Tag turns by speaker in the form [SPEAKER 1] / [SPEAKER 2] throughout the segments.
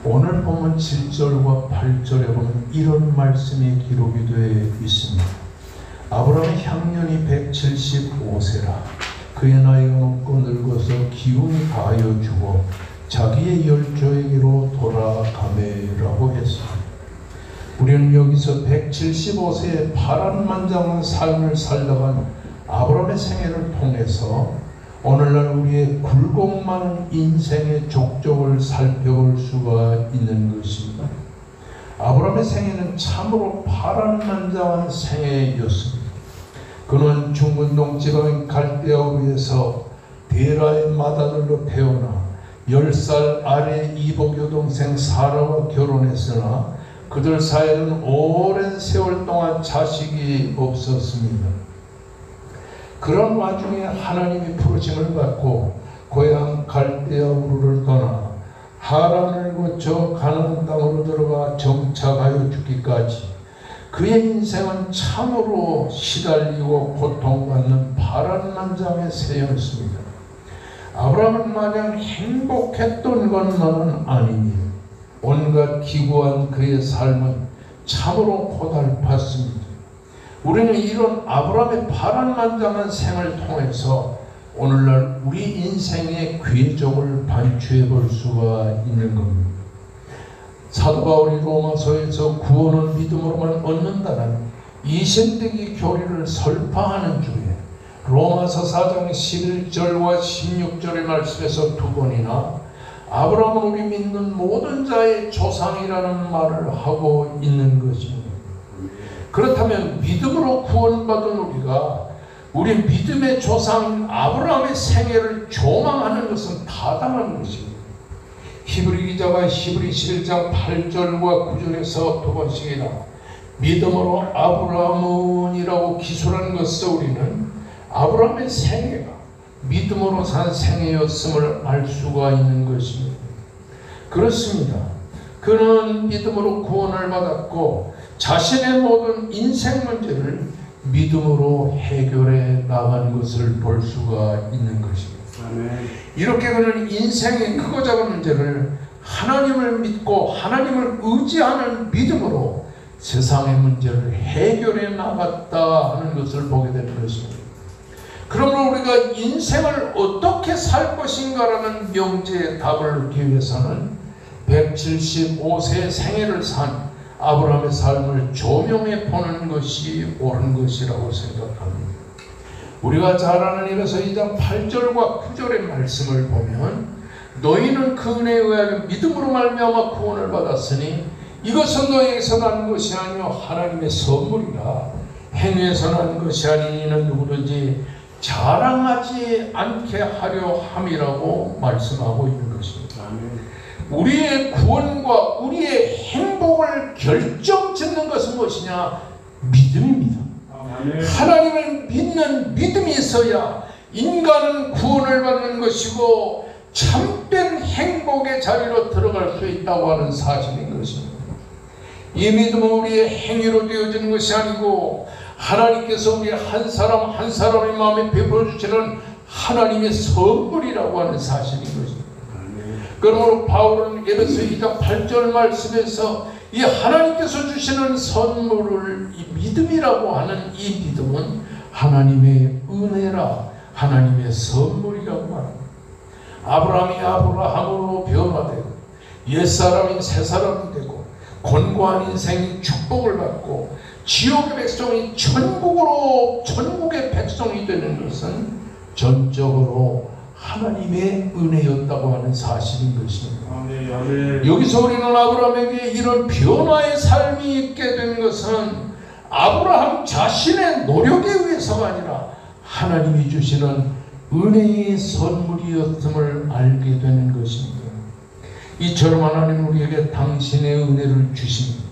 [SPEAKER 1] 오늘 보면 7절과 8절에 보면 이런 말씀이 기록이 되어 있습니다. 아브라함의 향년이 175세라 그의 나이가 먹고 늙어서 기운이 다하여 죽어 자기의 열조에게로 돌아가매라고 했습니다. 우리는 여기서 175세의 파란만장한 삶을 살다간 아브라함의 생애를 통해서 오늘날 우리의 굴곡 많은 인생의 족적을 살펴볼 수가 있는 것입니다. 아브라함의 생애는 참으로 파란만장한 생애였습니다. 그는 중근동 지방인 갈대아우르에서 데라의 맏아들로 태어나 10살 아래 이복 여동생 사라와 결혼했으나 그들 사이에는 오랜 세월 동안 자식이 없었습니다. 그런 와중에 하나님이 부르심을 받고 고향 갈대아우르를 떠나 하란을 거쳐 가나안 땅으로 들어가 정착하여 죽기까지 그의 인생은 참으로 시달리고 고통받는 파란만장의 생애였습니다. 아브라함은 마냥 행복했던 것만은 아니니 온갖 기구한 그의 삶은 참으로 고달팠습니다. 우리는 이런 아브라함의 파란만장한 생을 통해서 오늘날 우리 인생의 궤적을 반추해 볼 수가 있는 겁니다. 사도 바울이 로마서에서 구원은 믿음으로만 얻는다는 이신대기 교리를 설파하는 중에 로마서 4장 11절과 16절의 말씀에서 두 번이나 아브라함은 우리 믿는 모든 자의 조상이라는 말을 하고 있는 것입니다. 그렇다면 믿음으로 구원받은 우리가 우리 믿음의 조상인 아브라함의 생애를 조망하는 것은 타당한 것입니다. 히브리 기자가 히브리 11장 8절과 9절에서 두 번씩이나 믿음으로 아브라함이라고 기술한 것을 우리는 아브라함의 생애가 믿음으로 산 생애였음을 알 수가 있는 것입니다. 그렇습니다. 그는 믿음으로 구원을 받았고 자신의 모든 인생 문제를 믿음으로 해결해 나간 것을 볼 수가 있는 것입니다. 아멘. 이렇게 그는 인생의 크고 작은 문제를 하나님을 믿고 하나님을 의지하는 믿음으로 세상의 문제를 해결해 나갔다 하는 것을 보게 되는 것입니다. 그러므로 우리가 인생을 어떻게 살 것인가라는 명제의 답을 얻기 위해서는 175세의 생애를 산 아브라함의 삶을 조명해 보는 것이 옳은 것이라고 생각합니다. 우리가 잘 아는 에베소 2장 8절과 9절의 말씀을 보면 너희는 그 은혜에 의하여 믿음으로 말미암아 구원을 받았으니 이것은 너희에게서 난 것이 아니요 하나님의 선물이라 행위에서 난 것이 아니니 이는 누구든지 자랑하지 않게 하려 함이라고 말씀하고 있는 것입니다. 우리의 구원과 우리의 행복을 결정짓는 것은 무엇이냐? 믿음입니다. 하나님을 믿는 믿음이 있어야 인간은 구원을 받는 것이고 참된 행복의 자리로 들어갈 수 있다고 하는 사실인 것입니다. 이 믿음은 우리의 행위로 되어지는 것이 아니고 하나님께서 우리 한 사람 한 사람의 마음에 베풀어 주시는 하나님의 선물이라고 하는 사실인 것입니다. 그러므로 바울은 에베소 2장 8절 말씀에서 이 하나님께서 주시는 선물을 이 믿음이라고 하는 이 믿음은 하나님의 은혜라 하나님의 선물이라고 말합니다. 아브라함이 아브라함으로 변화되고 옛사람이 새사람이 되고 곤고한 인생이 축복을 받고 지옥의 백성이 천국의 백성이 되는 것은 전적으로 하나님의 은혜였다고 하는 사실인 것입니다. 아멘. 여기서 우리는 아브라함에게 이런 변화의 삶이 있게 된 것은 아브라함 자신의 노력에 의해서가 아니라 하나님이 주시는 은혜의 선물이었음을 알게 되는 것입니다. 이처럼 하나님은 우리에게 당신의 은혜를 주십니다.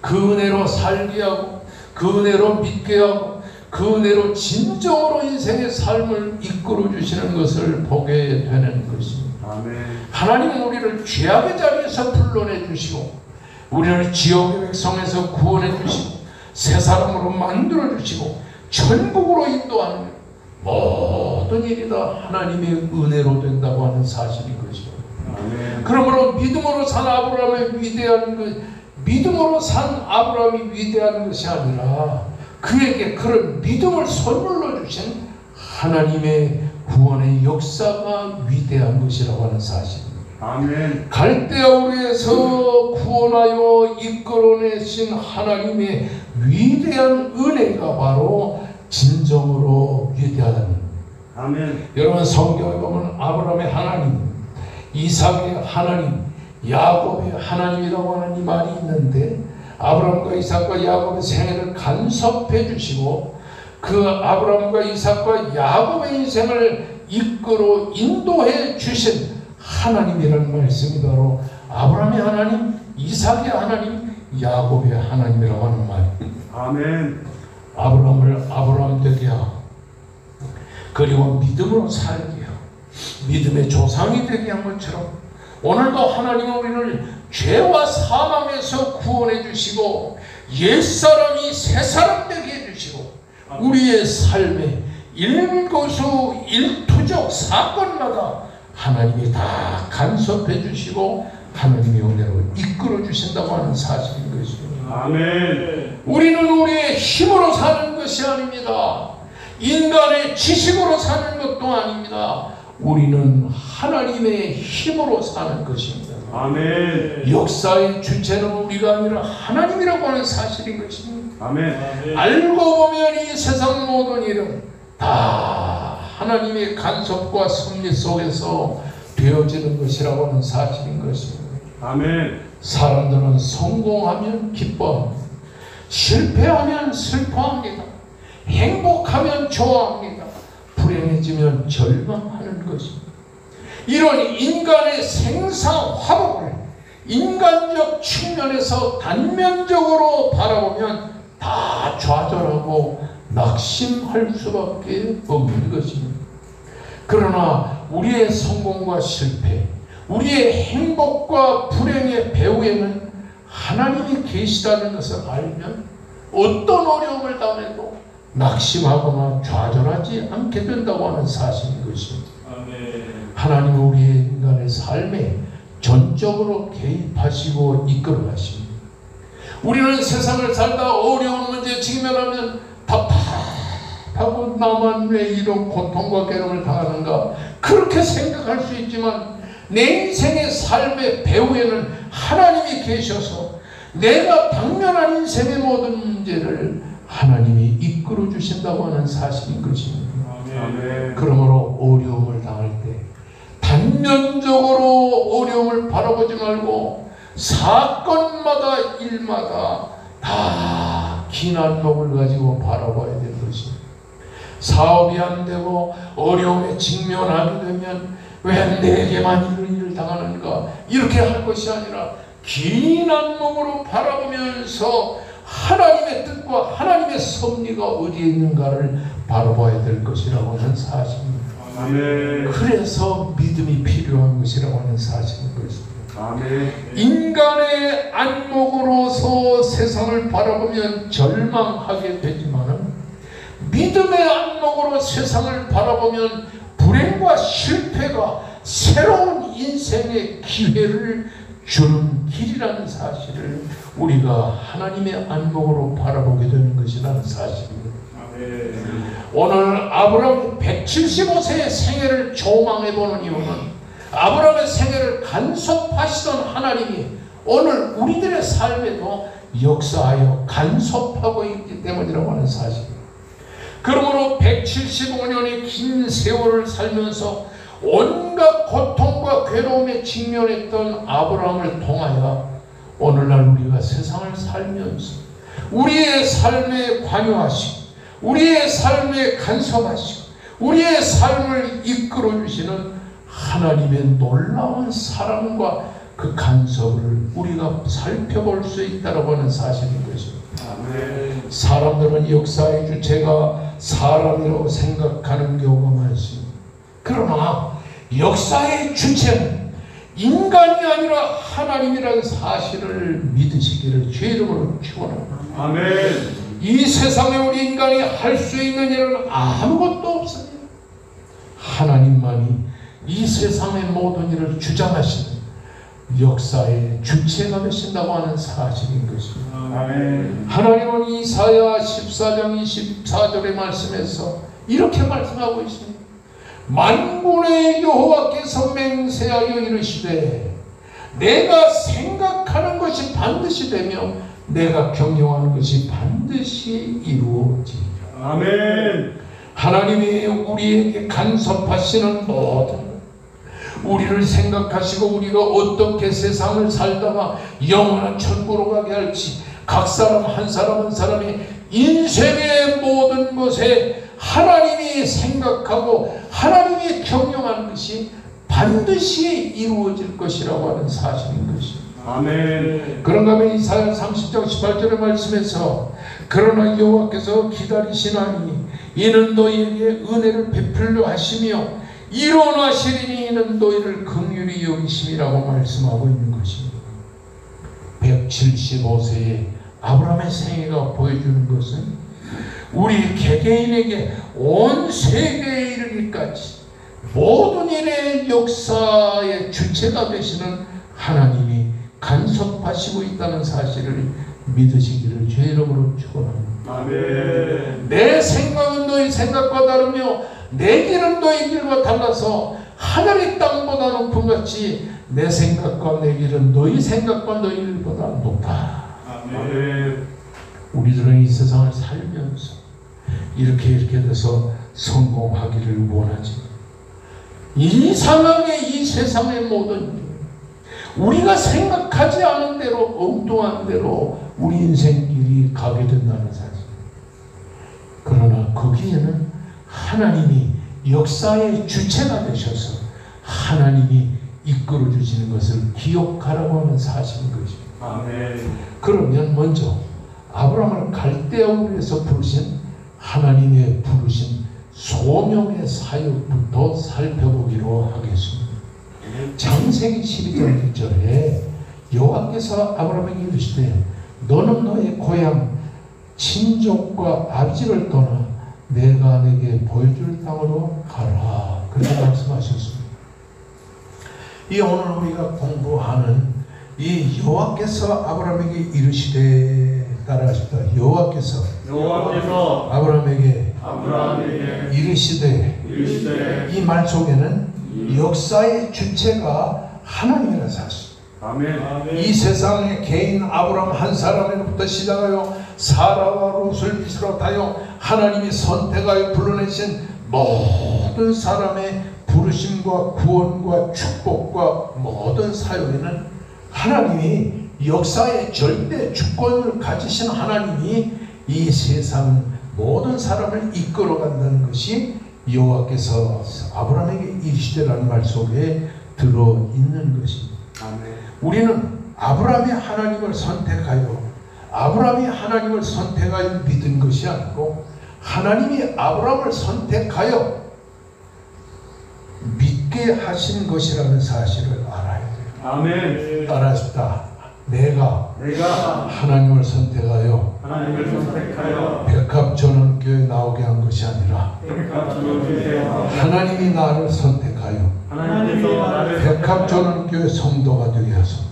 [SPEAKER 1] 그 은혜로 살게 하고 그 은혜로 믿게 하고 그 은혜로 진정으로 인생의 삶을 이끌어 주시는 것을 보게 되는 것입니다. 아멘. 하나님은 우리를 죄악의 자리에서 불러내 주시고 우리를 지옥의 백성에서 구원해 주시고 새 사람으로 만들어 주시고 천국으로 인도하는 모든 일이 다 하나님의 은혜로 된다고 하는 사실인 것입니다. 그러므로 믿음으로 산 아브라함의 위대한 믿음으로 산 아브라함이 위대한 것이 아니라 그에게 그런 믿음을 선물로 주신 하나님의 구원의 역사가 위대한 것이라고 하는 사실입니다.
[SPEAKER 2] 아멘.
[SPEAKER 1] 갈대아 우르에서 구원하여 이끌어내신 하나님의 위대한 은혜가 바로 진정으로 위대하다는 겁니다.
[SPEAKER 2] 아멘.
[SPEAKER 1] 여러분 성경에 보면 아브라함의 하나님, 이삭의 하나님, 야곱의 하나님이라고 하는 이 말이 있는데 아브라함과 이삭과 야곱의 생애를 간섭해 주시고 그 아브라함과 이삭과 야곱의 인생을 이끌어 인도해 주신 하나님이라는 말씀이 바로 아브라함의 하나님, 이삭의 하나님, 야곱의 하나님이라고 하는 말입니다.
[SPEAKER 2] 아멘.
[SPEAKER 1] 아브라함을 아브라함 되게 하고 그리고 믿음으로 살게 하고 믿음의 조상이 되게 한 것처럼 오늘도 하나님은 우리를 죄와 사망에서 구원해 주시고 옛사람이 새사람 되게 해주시고 우리의 삶에 일거수 일투족 사건마다 하나님이 다 간섭해 주시고 하나님의 은혜로 이끌어 주신다고 하는 사실인 것입니다.
[SPEAKER 2] 아멘.
[SPEAKER 1] 우리는 우리의 힘으로 사는 것이 아닙니다. 인간의 지식으로 사는 것도 아닙니다. 우리는 하나님의 힘으로 사는 것입니다.
[SPEAKER 2] 아멘.
[SPEAKER 1] 역사의 주체는 우리가 아니라 하나님이라고 하는 사실인 것입니다.
[SPEAKER 2] 아멘.
[SPEAKER 1] 알고 보면 이 세상 모든 일은 다 하나님의 간섭과 섭리 속에서 되어지는 것이라고 하는 사실인 것입니다.
[SPEAKER 2] 아멘.
[SPEAKER 1] 사람들은 성공하면 기뻐합니다. 실패하면 슬퍼합니다. 행복하면 좋아합니다. 불행해지면 절망하는 것입니다. 이런 인간의 생사화복을 인간적 측면에서 단면적으로 바라보면 다 좌절하고 낙심할 수밖에 없는 것입니다. 그러나 우리의 성공과 실패, 우리의 행복과 불행의 배후에는 하나님이 계시다는 것을 알면 어떤 어려움을 당해도 낙심하거나 좌절하지 않게 된다고 하는 사실인 것입니다. 하나님은 우리의 인간의 삶에 전적으로 개입하시고 이끌어가십니다. 우리는 세상을 살다 어려운 문제에 직면하면 답답하고 나만 왜 이런 고통과 괴로움을 당하는가 그렇게 생각할 수 있지만 내 인생의 삶의 배후에는 하나님이 계셔서 내가 당면한 인생의 모든 문제를 하나님이 이끌어 주신다고 하는 사실인 것입니다.
[SPEAKER 2] 아멘.
[SPEAKER 1] 그러므로 어려움을 당할 때 단면적으로 어려움을 바라보지 말고 사건마다 일마다 다 긴 안목을 가지고 바라봐야 되는 것입니다. 사업이 안 되고 어려움에 직면하게 되면 왜 내게만 이런 일을 당하는가 이렇게 할 것이 아니라 긴 안목으로 바라보면서 하나님의 뜻과 하나님의 섭리가 어디에 있는가를 바라봐야 될 것이라고 하는 사실입니다.
[SPEAKER 2] 아멘.
[SPEAKER 1] 그래서 믿음이 필요한 것이라고 하는 사실인 것입니다.
[SPEAKER 2] 아멘.
[SPEAKER 1] 인간의 안목으로서 세상을 바라보면 절망하게 되지만은 믿음의 안목으로 세상을 바라보면 불행과 실패가 새로운 인생의 기회를 주는 길이라는 사실을 우리가 하나님의 안목으로 바라보게 되는 것이라는 사실입니다. 오늘 아브라함 175세의 생애를 조망해보는 이유는 아브라함의 생애를 간섭하시던 하나님이 오늘 우리들의 삶에도 역사하여 간섭하고 있기 때문이라고 하는 사실입니다. 그러므로 175년의 긴 세월을 살면서 온갖 고통과 괴로움에 직면했던 아브라함을 통하여 오늘날 우리가 세상을 살면서 우리의 삶에 관여하시고 우리의 삶에 간섭하시고 우리의 삶을 이끌어주시는 하나님의 놀라운 사랑과 그 간섭을 우리가 살펴볼 수 있다고 하는 사실인 것입니다.
[SPEAKER 2] 아멘.
[SPEAKER 1] 사람들은 역사의 주체가 사람이라고 생각하는 경우가 많습니다. 그러나 역사의 주체는 인간이 아니라 하나님이라는 사실을 믿으시기를 주의 이름으로 축원합니다.
[SPEAKER 2] 아멘.
[SPEAKER 1] 이 세상에 우리 인간이 할 수 있는 일은 아무것도 없습니다. 하나님만이 이 세상의 모든 일을 주장하시는 역사의 주체가 되신다고 하는 사실인 것입니다.
[SPEAKER 2] 아멘.
[SPEAKER 1] 하나님은 이사야 14장 24절의 말씀에서 이렇게 말씀하고 있습니다. 만군의 여호와께서 맹세하여 이르시되 내가 생각하는 것이 반드시 되며 내가 경영하는 것이 반드시 이루어지리라.
[SPEAKER 2] 아멘.
[SPEAKER 1] 하나님이 우리에게 간섭하시는 모든 우리를 생각하시고 우리가 어떻게 세상을 살다가 영원한 천국으로 가게 할지 각 사람 한 사람 한 사람이 인생의 모든 것에 하나님이 생각하고 하나님이 경영하는 것이 반드시 이루어질 것이라고 하는 사실인 것입니다.
[SPEAKER 2] 아멘.
[SPEAKER 1] 그런가 하면 이사야 30장 18절의 말씀에서 그러나 여호와께서 기다리시나니 이는 너희에게 은혜를 베풀려 하시며 일어나시리니 이는 너희를 긍휼히 여기심이라고 말씀하고 있는 것입니다. 175세의 아브라함의 생애가 보여주는 것은 우리 개개인에게 온 세계에 이르기까지 모든 일의 역사의 주체가 되시는 하나님이 간섭하시고 있다는 사실을 믿으시기를 주의 이름으로 축원합니다.
[SPEAKER 2] 아멘.
[SPEAKER 1] 내 생각은 너희 생각과 다르며 내 길은 너희 길과 달라서 하늘이 땅보다 높은 같이 내 생각과 내 길은 너희 생각과 너희 길보다 높다.
[SPEAKER 2] 아멘.
[SPEAKER 1] 우리들은 이 세상을 살면서 이렇게 돼서 성공하기를 원하지. 이 상황에 이 세상의 모든 일, 우리가 생각하지 않은 대로 엉뚱한 대로 우리 인생길이 가게 된다는 사실. 그러나 거기에는 하나님이 역사의 주체가 되셔서 하나님이 이끌어 주시는 것을 기억하라고 하는 사실인 것입니다.
[SPEAKER 2] 아멘.
[SPEAKER 1] 그러면 먼저 아브라함을 갈대아우르에서 부르신 하나님의 부르신 소명의 사역부터 살펴보기로 하겠습니다. 창세기 12장 1절에 여호와께서 아브라함에게 이르시되 너는 너의 고향 친족과 아비집을 떠나 내가 내게 보여줄 땅으로 가라. 그렇게 말씀하셨습니다. 이 오늘 우리가 공부하는 이 여호와께서 아브라함에게 이르시되 따라하십니다. 여호와께서 아브라함에게 이르시되 이 말 속에는 역사의 주체가 하나님이라는 사실.
[SPEAKER 2] 아멘.
[SPEAKER 1] 이 세상의 개인 아브라함 한 사람으로부터 시작하여 사라와 롯을 비롯하여 하나님이 선택하여 불러내신 모든 사람의 부르심과 구원과 축복과 모든 사역에는 하나님이 역사의 절대 주권을 가지신 하나님이 이 세상 모든 사람을 이끌어간다는 것이 여호와께서 아브라함에게 이르시되라는 말 속에 들어있는 것입니다.
[SPEAKER 2] 아멘.
[SPEAKER 1] 우리는 아브라함이 하나님을 선택하여 아브라함이 하나님을 선택하여 믿은 것이 아니고 하나님이 아브라함을 선택하여 믿게 하신 것이라는 사실을 알아야 돼요.
[SPEAKER 2] 아멘.
[SPEAKER 1] 따라하십니다. 내가 하나님을 선택하여 백합전원교회에 나오게 한 것이 아니라 하나님이 나를 선택하여 백합전원교회 성도가 되게 하셨다.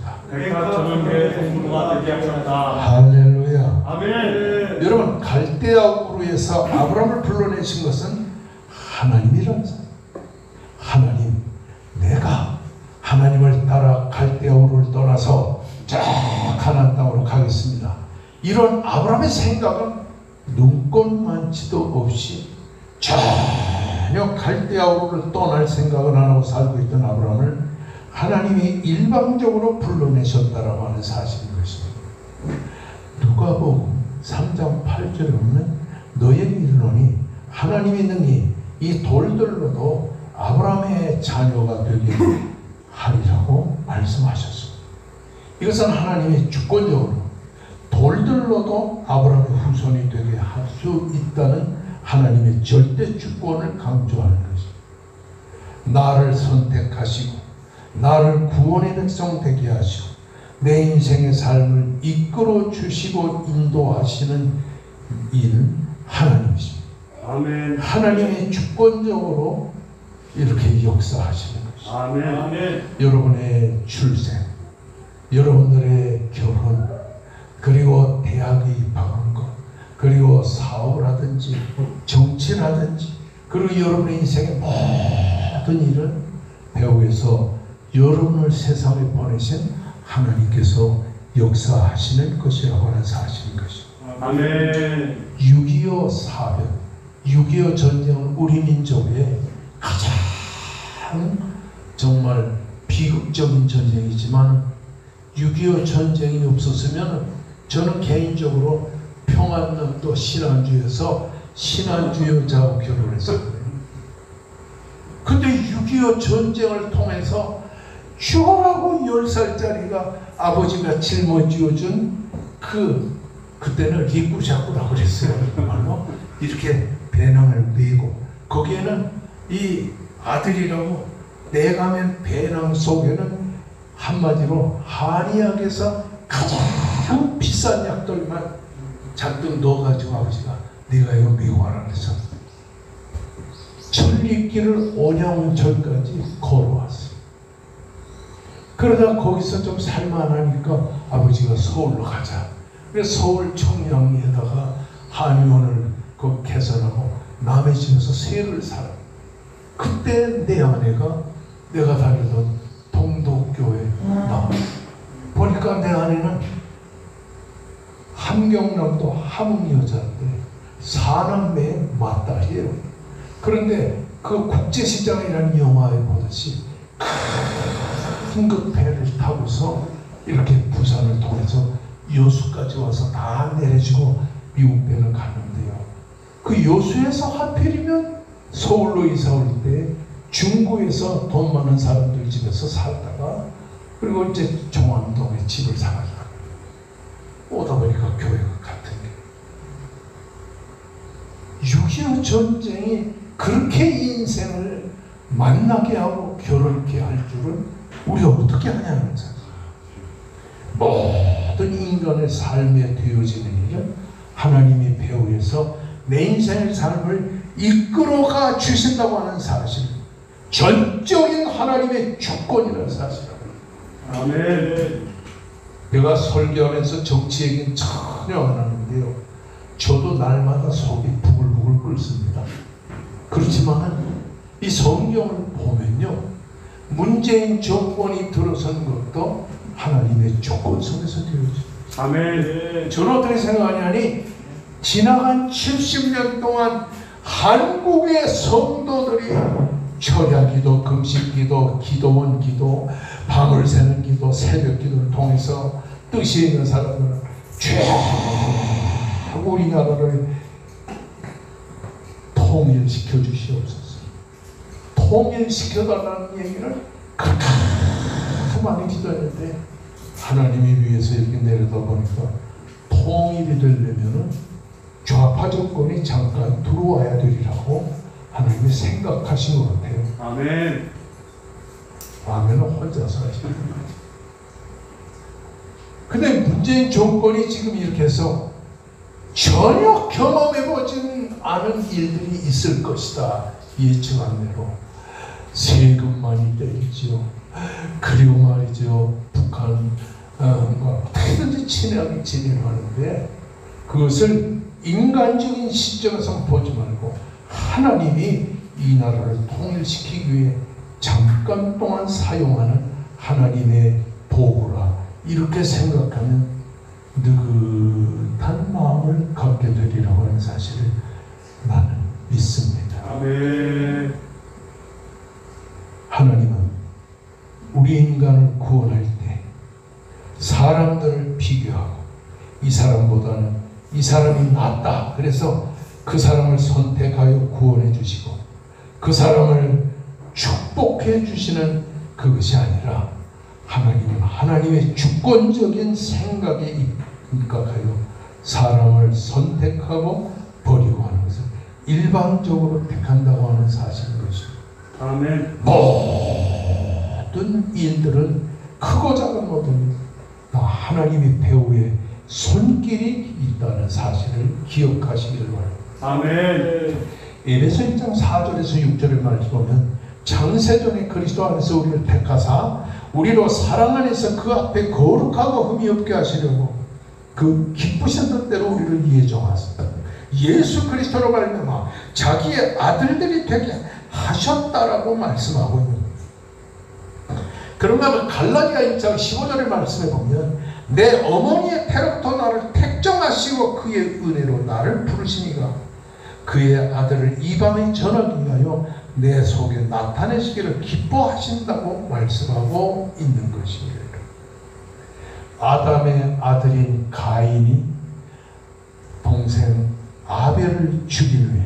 [SPEAKER 1] 할렐루야.
[SPEAKER 2] 아멘.
[SPEAKER 1] 여러분 갈대아우르에서 아브라함을 불러내신 것은 하나님이라는 사람. 하나님, 내가 하나님을 따라 갈대아우르를 떠나서 쫙 가나안 땅으로 가겠습니다. 이런 아브라함의 생각은 눈꽃만치도 없이 전혀 갈대아우르를 떠날 생각을 안 하고 살고 있던 아브라함을 하나님이 일방적으로 불러내셨다라고 하는 사실인 것입니다. 누가복음 3장 8절에 보면 너에게 이르노니 하나님이 능히 이 돌들로도 아브라함의 자녀가 되게 하리라고 말씀하셨습니다. 이것은 하나님이 주권적으로 돌들로도 아브라함의 후손이 되게 할 수 있다는 하나님의 절대 주권을 강조하는 것입니다. 나를 선택하시고 나를 구원의 백성 되게 하시고 내 인생의 삶을 이끌어 주시고 인도하시는 이는 하나님이십니다.
[SPEAKER 2] 아멘.
[SPEAKER 1] 하나님이 주권적으로 이렇게 역사하시는 거예요.
[SPEAKER 2] 아멘.
[SPEAKER 1] 여러분의 출생, 여러분들의 결혼, 그리고 대학에 입학한 것, 그리고 사업을 하든지 정치라든지, 그리고 여러분의 인생의 모든 일은 배후에서 여러분을 세상에 보내신 하나님께서 역사하시는 것이라고 하는 사실인 것입니다.
[SPEAKER 2] 아멘.
[SPEAKER 1] 6.25 사변, 6.25 전쟁은 우리 민족의 가장 정말 비극적인 전쟁이지만 6.25 전쟁이 없었으면 저는 개인적으로 평안남도 신안주에서 신안주 여자하고 결혼했었거든요. 근데 6.25 전쟁을 통해서 주라고 10살짜리가 아버지가 짊어지어준 그때는 리꾸샤꾸라고 그랬어요. 말로 이렇게 배낭을 메고 거기에는 이 아들이라고 내가면 배낭 속에는 한마디로 한의학에서 가장 비싼 약들만 잔뜩 넣어가지고 아버지가 네가 이거 메고 와라 그래서 천리길을 5년 전까지 걸어왔어요. 그러다 거기서 좀 살만하니까 아버지가 서울로 가자. 그래서 서울 청량리에다가 한의원을 개설하고 남의 집에서 세를 살아. 그때 내 아내가 내가 다니던 동독교회 나왔어. 보니까 내 아내는 함경남도 함흥 여자인데 사남매의 맏딸이에요. 그런데 그 국제시장이라는 영화에 보듯이 큰 그 배를 타고서 이렇게 부산을 통해서 여수까지 와서 다 내려주고 미국 배는 갔는데요. 그 여수에서 하필이면 서울로 이사 올 때 중구에서 돈 많은 사람들 집에서 살다가 그리고 이제 종암동에 집을 사가지고 오다 보니까 교회가 같은 게 6.25 전쟁이 그렇게 인생을 만나게 하고 결혼케 할 줄은 우리가 어떻게 하냐는 사실. 모든 인간의 삶에 되어지는 일은 하나님이 배후에서 내 인생의 삶을 이끌어가 주신다고 하는 사실, 전적인 하나님의 주권이라는 사실입니다.
[SPEAKER 2] 아멘.
[SPEAKER 1] 내가 설교하면서 정치 얘기는 전혀 안 하는데요. 저도 날마다 속이 부글부글 끓습니다. 그렇지만 이 성경을 보면요, 문재인 정권이 들어선 것도 하나님의 주권 속에서 되어집니다.
[SPEAKER 2] 아멘.
[SPEAKER 1] 저는 어떻게 생각하냐니 지나간 70년 동안 한국의 성도들이 철야기도, 금식기도, 기도원 기도, 밤을 새는 기도, 새벽 기도를 통해서 뜻이 있는 사람들은 쭉 우리나라를 통일시켜 주시옵소서. 통일시켜달라는 얘기를 그렇게 많이 기도했는데 하나님이 위에서 이렇게 내려다보니까 통일이 되려면은 좌파 정권이 잠깐 들어와야 되리라고 하나님이 생각하신 것 같아요.
[SPEAKER 2] 아멘.
[SPEAKER 1] 아멘은 혼자서 하시는 거죠. 근데 문재인 정권이 지금 이렇게 해서 전혀 경험해보지 않은 일들이 있을 것이다. 예측한 대로 세금 많이 떼있죠. 그리고 말이죠, 북한 어떻게든지 친하게 진행하는데 그것을 인간적인 시점에서 보지 말고 하나님이 이 나라를 통일시키기 위해 잠깐 동안 사용하는 하나님의 도구라 이렇게 생각하면 느긋한 마음을 갖게 되리라고 하는 사실을 나는 믿습니다.
[SPEAKER 2] 아멘.
[SPEAKER 1] 하나님은 우리 인간을 구원할 때 사람들을 비교하고 이 사람보다는 이 사람이 낫다. 그래서 그 사람을 선택하여 구원해 주시고 그 사람을 축복해 주시는 그것이 아니라 하나님은 하나님의 주권적인 생각에 입각하여 사람을 선택하고 버리고 하는 것을 일방적으로 택한다고 하는 사실인 것입니다.
[SPEAKER 2] 아멘.
[SPEAKER 1] 모든 일들은 크고 작은 모든 다 하나님의 배후에 손길이 있다는 사실을 기억하시기를 바랍니다.
[SPEAKER 2] 아멘.
[SPEAKER 1] 에베소 1장 4절에서 6절을 말씀 보면 창세전에 그리스도 안에서 우리를 택하사 우리로 사랑 안에서 그 앞에 거룩하고 흠이 없게 하시려고 그 기쁘신 뜻대로 우리를 예정하셨다. 예수 그리스도로 말미암아 자기의 아들들이 되게 하셨다라고 말씀하고 있는 거예요. 그런가 하면 갈라디아 1장 15절의 말씀에 보면 내 어머니의 태로부터 나를 택정하시고 그의 은혜로 나를 부르시니가 그의 아들을 이방에 전하기 위하여 내 속에 나타내시기를 기뻐하신다고 말씀하고 있는 것입니다. 아담의 아들인 가인이 동생 아벨을 죽인 후에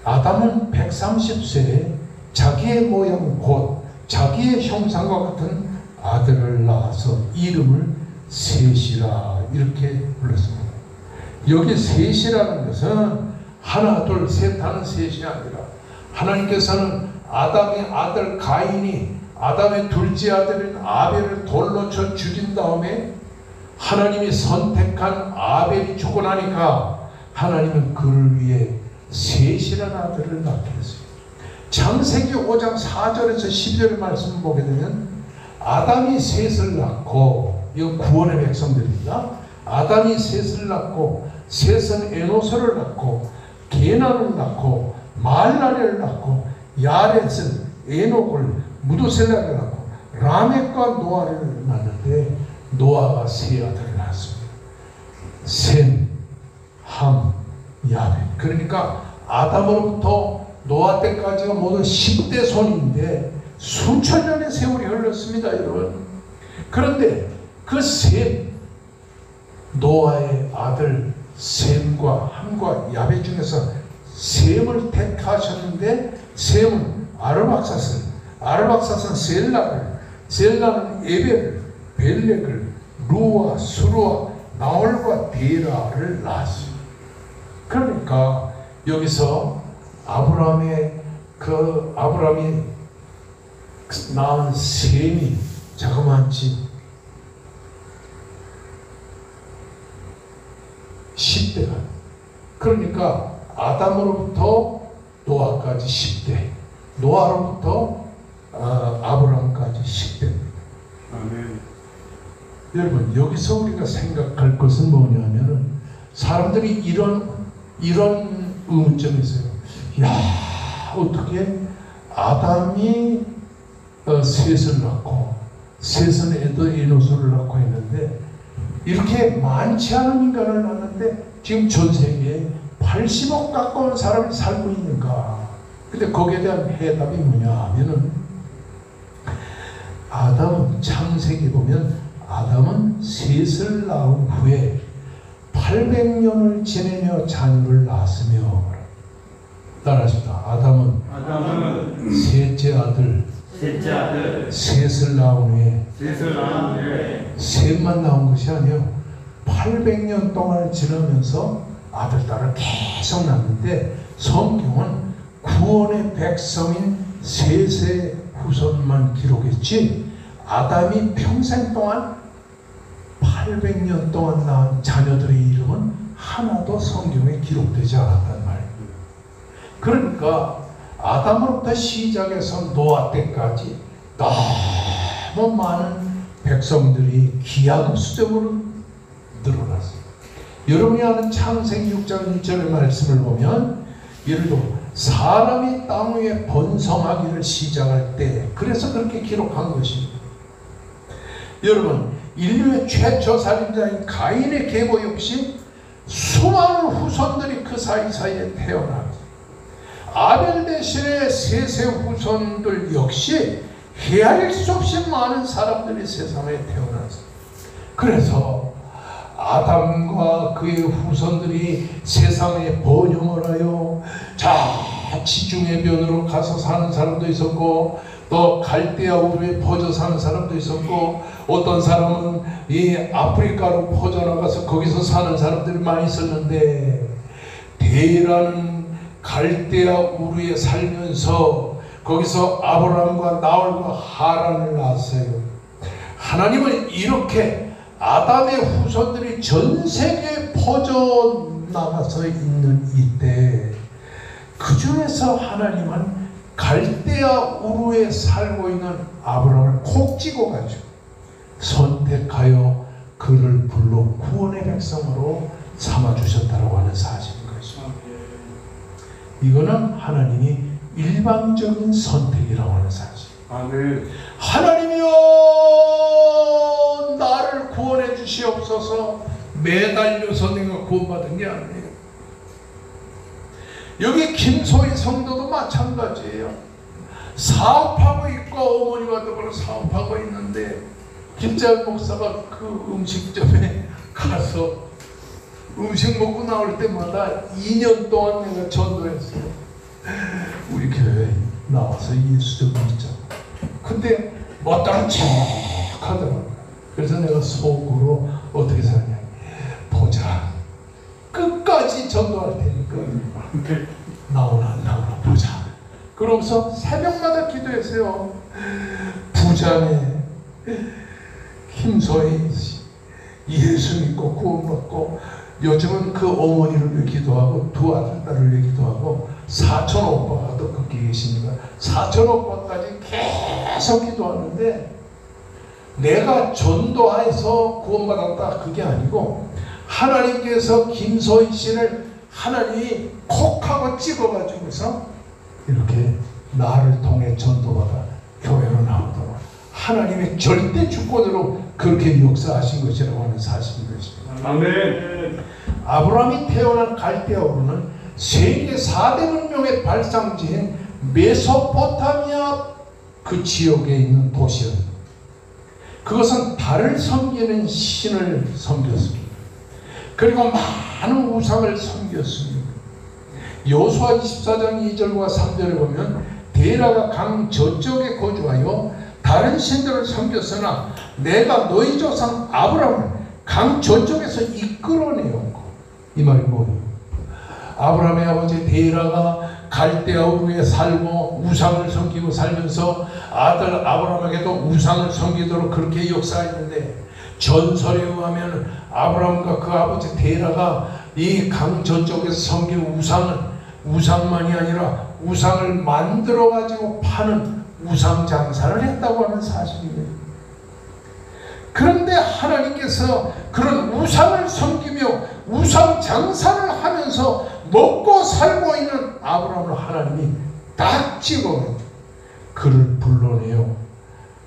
[SPEAKER 1] 아담은 130세에 자기의 모양 곧 자기의 형상과 같은 아들을 낳아서 이름을 셋이라 이렇게 불렀습니다. 여기 셋이라는 것은 하나 둘 셋 하는 셋이 아니라 하나님께서는 아담의 아들 가인이 아담의 둘째 아들인 아벨을 돌로 쳐 죽인 다음에 하나님이 선택한 아벨이 죽고 나니까 하나님은 그를 위해 셋이라는 아들을 낳게 했어요. 창세기 5장 4절에서 12절의 말씀을 보게 되면 아담이 셋을 낳고, 이거 구원의 백성들입니다. 아담이 셋을 낳고 셋은 에노스를 낳고 게나를 낳고 말라레를 낳고 야렛은 에녹을 무두셀라를 낳고 라멕과 노아를 낳는데 노아가 세 아들을 낳았습니다. 셈, 함, 야벳. 그러니까 아담으로부터 노아 때까지가 모두 10대 손인데 수천 년의 세월이 흘렀습니다, 여러분. 그런데 그 셈, 노아의 아들 셈과 함과 야벳 중에서 셈을 택하셨는데 셈은 아르박사스는 셀라를, 셀라는 에벨을, 벨렉을, 루와, 수루와, 나홀과 데라를 낳았습니다. 그러니까 여기서 아브라함이 낳은 셈이 자그마치 10대가, 그러니까 아담으로부터 노아까지 10대, 노아로부터 아브라함까지 10대입니다.
[SPEAKER 2] 아멘.
[SPEAKER 1] 여러분, 여기서 우리가 생각할 것은 뭐냐면은 사람들이 이런 의문점이 있어요. 야, 어떻게 아담이 셋을 낳고 셋은 에노스를 낳고 했는데 이렇게 많지 않은 인간을 낳았는데 지금 전 세계에 80억 가까운 사람이 살고 있는가? 근데 거기에 대한 해답이 뭐냐 하면은 아담은 창세기 보면 아담은 셋을 낳은 후에 800년을 지내며 자녀를 낳았으며, 따라하십니다. 아담은 셋째 아들 셋을 낳은 후에 셋만 낳은 것이 아니에요. 800년 동안 지나면서 아들, 딸을 계속 낳는데 성경은 구원의 백성인 셋의 후손만 기록했지 아담이 평생 동안 800년 동안 낳은 자녀들의 이름은 하나도 성경에 기록되지 않았단 말이에요. 그러니까 아담으로부터 시작해서 노아 때까지 너무 많은 백성들이 기하급수적으로 늘어났어요. 여러분이 아는 창세기 6장 1절의 말씀을 보면 예를 들어 사람이 땅 위에 번성하기를 시작할 때, 그래서 그렇게 기록한 것입니다. 여러분, 인류의 최초 살인자인 가인의 계보 역시 수많은 후손들이 그 사이사이에 태어났습니다. 아벨 대신에 셋의 후손들 역시 헤아릴 수 없이 많은 사람들이 세상에 태어났습니다. 그래서 아담과 그의 후손들이 세상에 번영을 하여 지중해 변으로 가서 사는 사람도 있었고, 또 갈대아 우르에 퍼져 사는 사람도 있었고, 어떤 사람은 이 아프리카로 퍼져나가서 거기서 사는 사람들이 많이 있었는데, 데라는 갈대아 우르에 살면서 거기서 아브라함과 나홀과 하란을 낳았어요. 하나님은 이렇게 아담의 후손들이 전 세계에 퍼져나가서 있는 이때 그 중에서 하나님은 갈대아 우르에 살고 있는 아브라함을 콕 찍어가지고 선택하여 그를 불러 구원의 백성으로 삼아주셨다고 하는 사실인 것입니다. 이거는 하나님이 일방적인 선택이라고 하는 사실.
[SPEAKER 2] 아멘.
[SPEAKER 1] 하나님이여 나를 구원해 주시옵소서 매달려서 내가 구원받은 게 아니에요. 여기 김소희 성도도 마찬가지예요. 사업하고 있고 어머니와 더불어 사업하고 있는데 김재현 목사가 그 음식점에 가서 음식 먹고 나올 때마다 2년 동안 내가 전도했어요. 우리 교회에 나와서 예수 좀 믿자. 근데 어떤 척 하더라고요. 그래서 내가 속으로 어떻게 사냐, 보자. 끝까지 전도할 테니까 나오나 안 나오나 보자. 그러면서 새벽마다 기도했어요. 부자네 김소희 예수 믿고 구원받고 요즘은 그 어머니를 위해 기도하고 두 아들 딸을 위해 기도하고 사촌 오빠가 또 거기 계십니다. 사촌 오빠까지 계속 기도하는데 내가 전도해서 구원받았다 그게 아니고 하나님께서 김소희 씨를 하나님이 콕하고 찍어가지고서 이렇게 나를 통해 전도받아 교회로 나오도록 하나님의 절대 주권으로 그렇게 역사하신 것이라고 하는 사실인 것입니다.
[SPEAKER 2] 아멘.
[SPEAKER 1] 아브라함이 태어난 갈대아 우르는 세계 4대 문명의 발상지인 메소포타미아 그 지역에 있는 도시였습니다. 그것은 달을 섬기는 신을 섬겼습니다. 그리고 많은 우상을 섬겼습니다. 여호수아 24장 2절과 3절에 보면 데라가 강 저쪽에 거주하여 다른 신들을 섬겼으나 내가 너희 조상 아브라함을 강 저쪽에서 이끌어내었고, 이 말이 뭐예요? 아브라함의 아버지 데라가 갈대아 우르에 살고 우상을 섬기고 살면서 아들 아브라함에게도 우상을 섬기도록 그렇게 역사했는데 전설에 의하면 아브라함과 그 아버지 데라가 이 강 저쪽에서 섬긴 우상만이 아니라 우상을 만들어 가지고 파는 우상 장사를 했다고 하는 사실이에요. 그런데 하나님께서 그런 우상을 섬기며 우상 장사를 하면서 먹고 살고 있는 아브라함을 하나님이 딱 찍어 그를 불러내어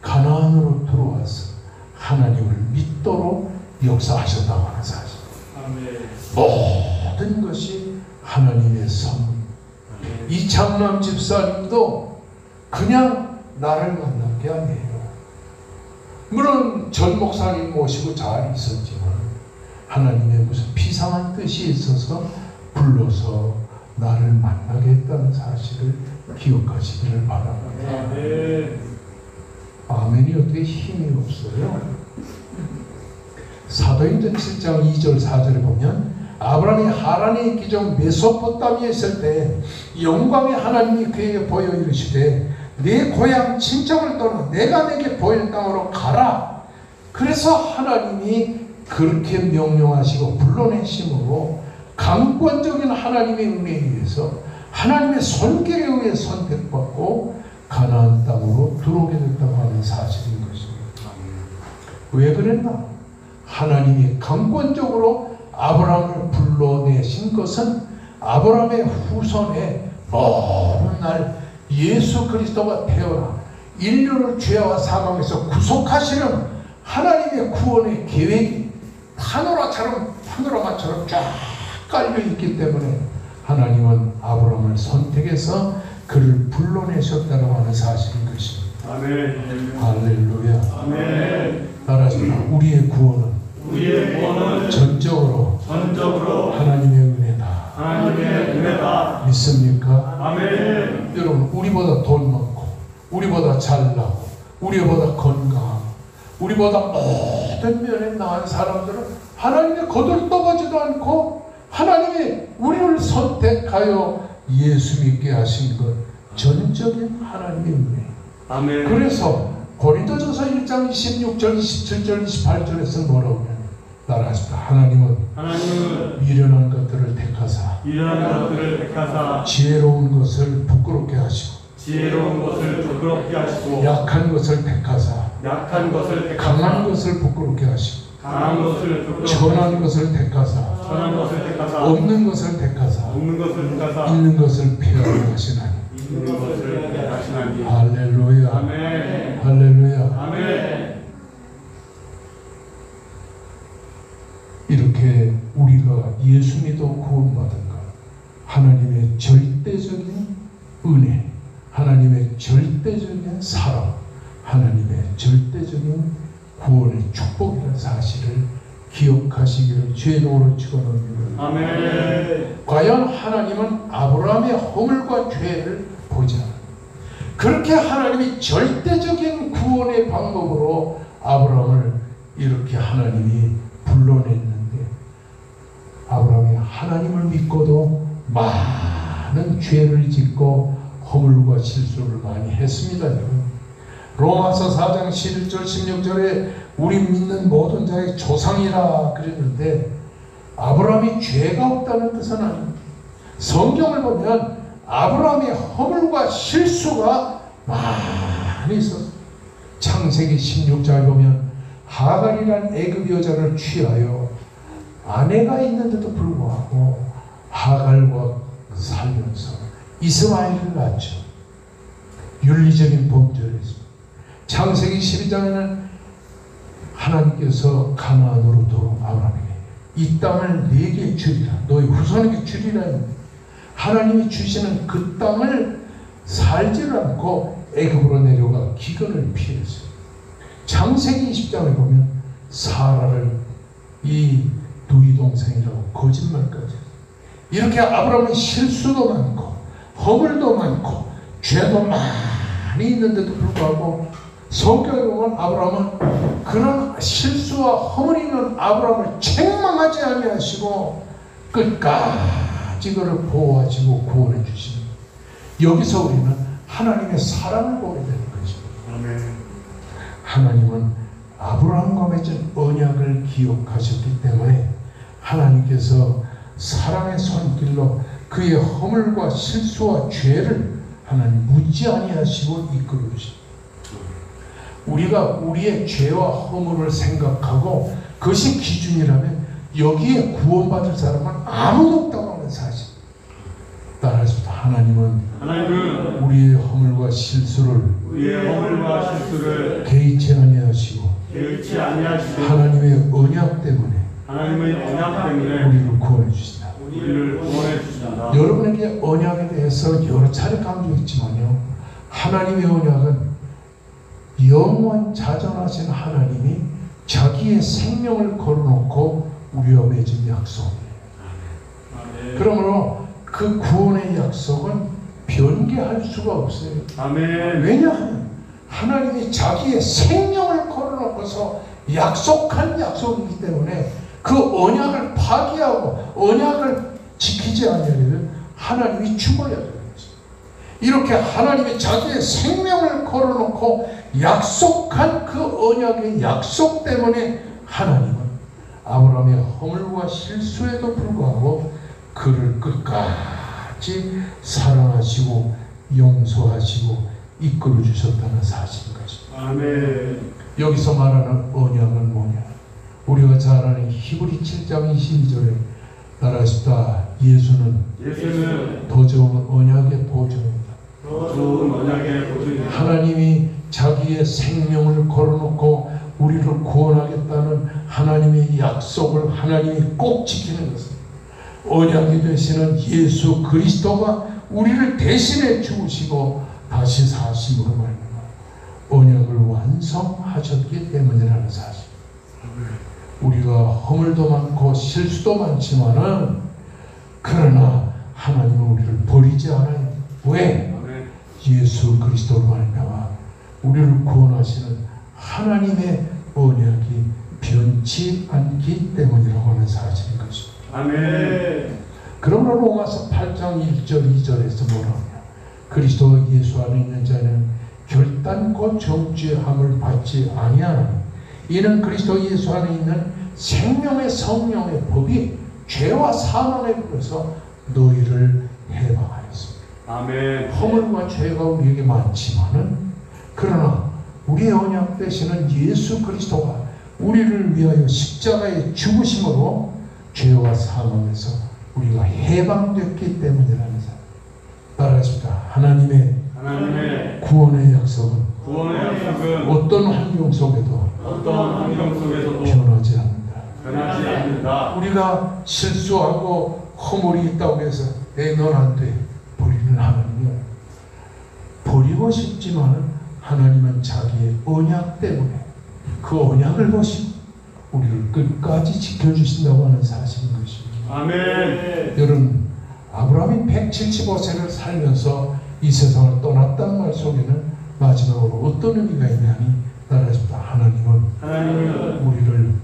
[SPEAKER 1] 가나안으로 들어와서 하나님을 믿도록 역사하셨다고 하는 사실.
[SPEAKER 2] 아멘.
[SPEAKER 1] 모든 것이 하나님의 선물. 이창남 집사님도 그냥 나를 만난 게 아니에요. 물론 전 목사님 모시고 잘 있었지만 하나님의 무슨 비상한 뜻이 있어서 불러서 나를 만나게 했다는 사실을 기억하시기를 바랍니다.
[SPEAKER 2] 아멘.
[SPEAKER 1] 아멘이 어떻게 힘이 없어요? 사도행전 7장 2절 4절에 보면 아브라함이 하란에 있기 전 메소포타미아에 있을 때 영광의 하나님이 그에게 보여 이르시되 네 고향 친척을 떠나 내가 내게 보일 땅으로 가라. 그래서 하나님이 그렇게 명령하시고 불러내심으로 강권적인 하나님의 은혜에 의해서 하나님의 손길에 의해 선택받고 가나안 땅으로 들어오게 됐다고 하는 사실인 것입니다. 왜 그랬나? 하나님이 강권적으로 아브라함을 불러내신 것은 아브라함의 후손에 먼 날 예수 그리스도가 태어나 인류를 죄와 사망에서 구속하시는 하나님의 구원의 계획이 파노라마처럼 쫙 깔려있기 때문에 하나님은 아브라함을 선택해서 그를 불러내셨다고 하는 사실인 것입니다.
[SPEAKER 2] 아멘.
[SPEAKER 1] 할렐루야.
[SPEAKER 2] 아멘.
[SPEAKER 1] 따라서 우리의 구원은 전적으로 하나님의 은혜다.
[SPEAKER 2] 하나님의 은혜다.
[SPEAKER 1] 믿습니까?
[SPEAKER 2] 아멘.
[SPEAKER 1] 여러분, 우리보다 돈 많고, 우리보다 잘나고, 우리보다 건강하고, 우리보다 모든 면에 나은 사람들은 하나님의 거들떠보지도 않고 하나님이 우리를 선택하여 예수 믿게 하신 것, 전적인 하나님의 은혜.
[SPEAKER 2] 아멘.
[SPEAKER 1] 그래서 고린도전서 1장 26절, 27절, 28절에서 뭐라고 하냐면 따라하십시다. 하나님은 미련한 것들을 택하사
[SPEAKER 2] 지혜로운 것을
[SPEAKER 1] 지혜로운 것을 부끄럽게 하시고
[SPEAKER 2] 지혜로운 것을 부끄럽게 하시고
[SPEAKER 1] 약한 것을 택하사
[SPEAKER 2] 약한 것을 택하사
[SPEAKER 1] 강한 것을 부끄럽게 하시고
[SPEAKER 2] 강한 것을 부끄럽게
[SPEAKER 1] 천한 것을 택하사
[SPEAKER 2] 천한 것을 택하사
[SPEAKER 1] 없는 것을 택하사
[SPEAKER 2] 없는 것을 택하사
[SPEAKER 1] 있는 것을 폐하게 하시나니.
[SPEAKER 2] 있는 것을 택하시나니.
[SPEAKER 1] 할렐루야.
[SPEAKER 2] 아멘.
[SPEAKER 1] 할렐루야.
[SPEAKER 2] 아멘.
[SPEAKER 1] 이렇게 우리가 예수 믿어 구원받은 것, 하나님의 절대적인 은혜, 하나님의 절대적인 사랑, 하나님의 절대적인 구원의 축복이라는 사실을 기억하시기를 주의 이름으로 축원합니다.
[SPEAKER 2] 아멘.
[SPEAKER 1] 과연 하나님은 아브라함의 허물과 죄를 보지 않아요. 그렇게 하나님이 절대적인 구원의 방법으로 아브라함을 이렇게 하나님이 불러냈는데, 아브라함이 하나님을 믿고도 많은 죄를 짓고 허물과 실수를 많이 했습니다. 여러분. 로마서 4장 11절 16절에 우리 믿는 모든 자의 조상이라 그랬는데, 아브라함이 죄가 없다는 뜻은 아닙니다. 성경을 보면 아브라함의 허물과 실수가 많이 있었습니다. 창세기 16장에 보면 하갈이란 애굽 여자를 취하여 아내가 있는데도 불구하고 하갈과 살면서 이스마엘을 낳죠. 윤리적인 범죄였습니다. 창세기 12장에는 하나님께서 가나안으로 들어온 아브라함에게 이 땅을 네게 주리라, 너희 후손에게 주리라. 하나님이 주시는 그 땅을 살지를 않고 애굽으로 내려가 기근을 피했어요. 창세기 20장에 보면 사라를 이 누이 동생이라고 거짓말까지. 이렇게 아브라함은 실수도 많고 허물도 많고 죄도 많이 있는데도 불구하고 성경에 보면 아브라함은 그런 실수와 허물이 있는 아브라함을 책망하지 아니하시고 끝까지 그를 보호하시고 구원해 주십니다. 여기서 우리는 하나님의 사랑을 보게 되는 것입니다.
[SPEAKER 2] 아멘.
[SPEAKER 1] 하나님은 아브라함과 맺은 언약을 기억하셨기 때문에 하나님께서 사랑의 손길로 그의 허물과 실수와 죄를 하나님 묻지 아니하시고 이끌어 주십니다. 우리가 우리의 죄와 허물을 생각하고 그것이 기준이라면 여기에 구원받을 사람은 아무도 없다고 하는 사실. 따라서 하나님은 우리의 허물과 실수를 개의치 아니하시고 하나님의 언약 때문에 우리를 구원해 주신다. 여러분에게 언약에 대해서 여러 차례 강조했지만요, 하나님의 언약은 영원 자존하신 하나님이 자기의 생명을 걸어놓고 우리와 맺은 약속이에요. 그러므로 그 구원의 약속은 변개할 수가 없어요.
[SPEAKER 2] 아멘.
[SPEAKER 1] 왜냐하면 하나님이 자기의 생명을 걸어놓고서 약속한 약속이기 때문에 그 언약을 파기하고 언약을 지키지 않으려면 하나님이 죽어야 되는 거죠. 이렇게 하나님이 자기의 생명을 걸어놓고 약속한 그 언약의 약속 때문에 하나님은 아브라함의 허물과 실수에도 불구하고 그를 끝까지 사랑하시고 용서하시고 이끌어 주셨다는 사실인 것입니다.
[SPEAKER 2] 아멘.
[SPEAKER 1] 여기서 말하는 언약은 뭐냐? 우리가 잘 아는 히브리 7장 22절에 따라하십다. 예수는 더 좋은 언약의 보증입니다.
[SPEAKER 2] 더 좋은 언약의 보증입니다.
[SPEAKER 1] 하나님이 자기의 생명을 걸어놓고 우리를 구원하겠다는 하나님의 약속을 하나님이 꼭 지키는 것입니다. 언약이 되시는 예수 그리스도가 우리를 대신해 죽으시고 다시 사심으로 말미암아 언약을 완성하셨기 때문이라는 사실. 우리가 허물도 많고 실수도 많지만은 그러나 하나님은 우리를 버리지 않아요. 왜? 예수 그리스도로 말미암아 우리를 구원하시는 하나님의 언약이 변치 않기 때문이라고 하는 사실인 것입니다.
[SPEAKER 2] 아멘.
[SPEAKER 1] 그러므로 로마서 8장 1절 2절에서 뭐라냐? 그리스도 예수 안에 있는 자는 결단코 정죄함을 받지 아니하나니 이는 그리스도 예수 안에 있는 생명의 성령의 법이 죄와 사망에 불어서 너희를 해방하였습니다.
[SPEAKER 2] 아멘.
[SPEAKER 1] 허물과 죄가 우리에게 많지만은 그러나 우리의 언약 되시는 예수 그리스도가 우리를 위하여 십자가에 죽으심으로 죄와 사망에서 우리가 해방됐기 때문이라는 사실. 따라하십니다. 하나님의 구원의 약속은 어떤 환경 속에도 변하지 않는다. 우리가 실수하고 허물이 있다고 해서 넌 안 돼. 버리는 하나님을 버리고 싶지만은 하나님은 자기의 언약 때문에 그 언약을 보시고 우리를 끝까지 지켜주신다고 하는 사실인 것입니다.
[SPEAKER 2] 아멘.
[SPEAKER 1] 여러분, 아브라함이 175세를 살면서 이 세상을 떠났다는 말 속에는 마지막으로 어떤 의미가 있냐니 따라하십니다. 하나님은 우리를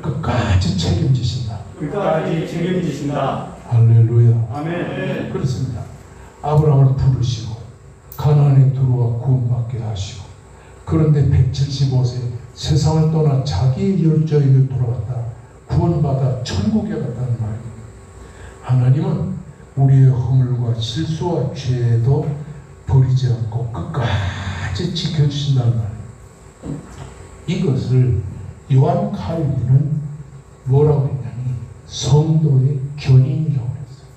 [SPEAKER 1] 끝까지 책임지신다. 할렐루야.
[SPEAKER 2] 아멘.
[SPEAKER 1] 그렇습니다. 아브라함을 부르시고 가나안에 들어와 구원받게 하시고 그런데 175세 세상을 떠나 자기의 열조에게 돌아갔다 구원받아 천국에 갔다는 말입니다. 하나님은 우리의 허물과 실수와 죄도 버리지 않고 끝까지 지켜주신다는 말입니다. 이것을 요한 칼빈은 뭐라고 했냐니 성도의 견인이라고 했어요.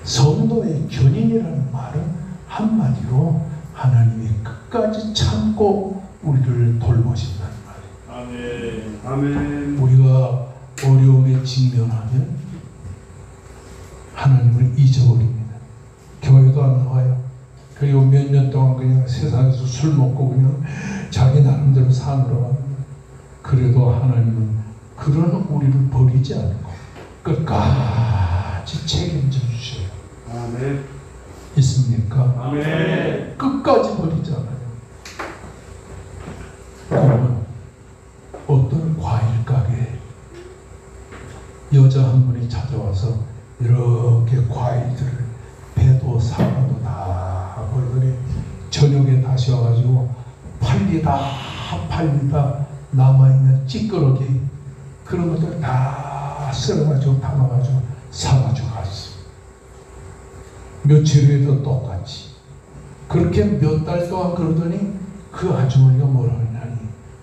[SPEAKER 1] 성도의 견인이라는 말은 한마디로 하나님이 끝까지 참고 우리를 돌보신다는 말이에요.
[SPEAKER 2] 아멘.
[SPEAKER 1] 우리가 어려움에 직면하면 하나님을 잊어버립니다. 교회도 안 나와요. 그리고 몇 년 동안 그냥 세상에서 술 먹고 그냥 자기 나름대로 사느라고 합니다. 그래도 하나님은 그런 우리를 버리지 않고 끝까지 책임져 주셔요.
[SPEAKER 2] 아멘.
[SPEAKER 1] 있습니까?
[SPEAKER 2] 아멘.
[SPEAKER 1] 끝까지 버리지 않아요. 그러면 어떤 과일 가게에 여자 한 분이 찾아와서 이렇게 과일들을 배도 사과도 다 벌더니 저녁에 다시 와가지고 팔리다 남아있는 찌끄러기 그런 것들 다 썰어가지고 담아가지고 사가지고 갔어. 며칠 후에도 똑같이 그렇게 몇 달 동안 그러더니 그 아주머니가 뭐라 하냐니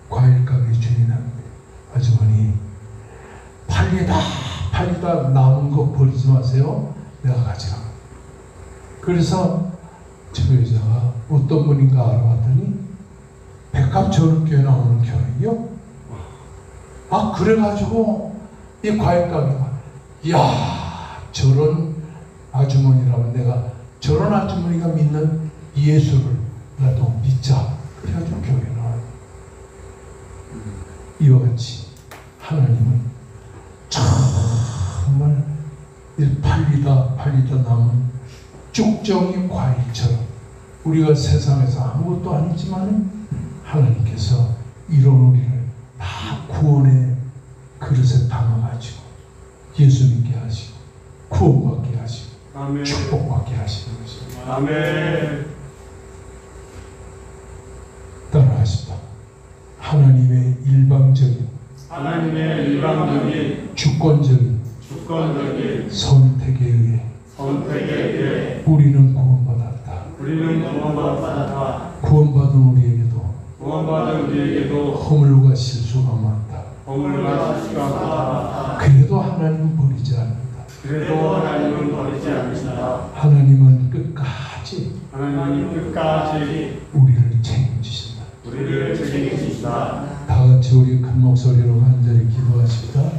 [SPEAKER 1] 과일 가게 주인한테 아주머니 팔리다 남은 거 버리지 마세요. 내가 가져가. 그래서 저 여자가 어떤 분인가 알아봤더니 백합저녁교회 나오는 교회요. 아 그래가지고 이 과일 가게가 야 저런 아주머니라면 내가 저런 아주머니가 믿는 예수를 나도 믿자. 그래가지고 교회에 나와요. 이와 같이 하나님은 정말 팔리다 남은 쭉정이 과일처럼 우리가 세상에서 아무것도 아니지만 하나님께서 이런 우리를 다 구원의 그릇에 담아가지고 예수 믿게 하시고 구원받게 하시고
[SPEAKER 2] 아멘.
[SPEAKER 1] 축복받게 하시는 것입니다.
[SPEAKER 2] 아멘.
[SPEAKER 1] 따라하십니다. 하나님의 일방적인 주권적인 선택에 의해 우리는 구원받았다. 구원받은 우리에게도 허물과 실수가 많다. 그래도 하나님은 버리지 않는다. 하나님은 끝까지 우리를 책임지신다. 다 같이 우리 큰 목소리로 간절히 기도하십니다.